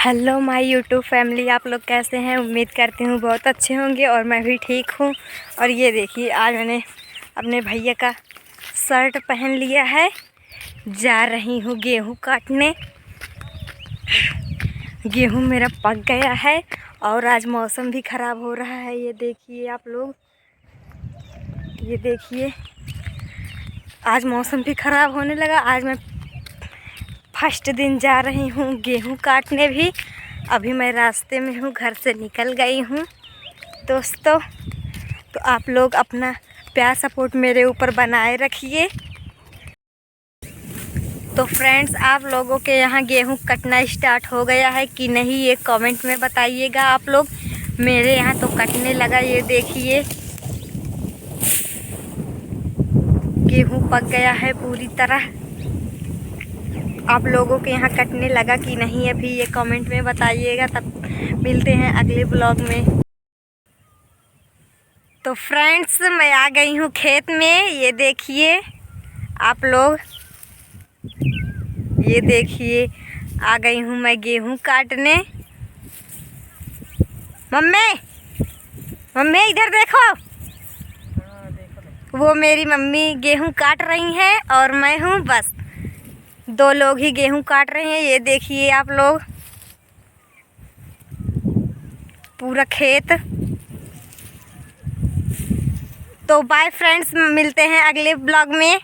Hello my YouTube family, आप लोग कैसे हैं। उम्मीद करती हूँ बहुत अच्छे होंगे और मैं भी ठीक हूँ। और ये देखिए, आज मैंने अपने भैया का शर्ट पहन लिया है। जा रही हूँ गेहूँ काटने। गेहूँ मेरा पक गया है और आज मौसम भी ख़राब हो रहा है। ये देखिए आप लोग, ये देखिए आज मौसम भी ख़राब होने लगा। आज मैं फर्स्ट दिन जा रही हूँ गेहूँ काटने भी। अभी मैं रास्ते में हूँ, घर से निकल गई हूँ दोस्तों। तो आप लोग अपना प्यार सपोर्ट मेरे ऊपर बनाए रखिए। तो फ्रेंड्स, आप लोगों के यहाँ गेहूँ कटना स्टार्ट हो गया है कि नहीं, ये कमेंट में बताइएगा आप लोग। मेरे यहाँ तो कटने लगा। ये देखिए गेहूँ पक गया है पूरी तरह। आप लोगों के यहाँ कटने लगा कि नहीं अभी, ये कमेंट में बताइएगा। तब मिलते हैं अगले ब्लॉग में। तो फ्रेंड्स, मैं आ गई हूँ खेत में। ये देखिए आप लोग, ये देखिए आ गई हूँ मैं गेहूँ काटने। मम्मी मम्मी इधर देखो। वो मेरी मम्मी गेहूँ काट रही हैं और मैं हूँ, बस दो लोग ही गेहूँ काट रहे हैं। ये देखिए आप लोग पूरा खेत। तो बाय फ्रेंड्स, मिलते हैं अगले ब्लॉग में।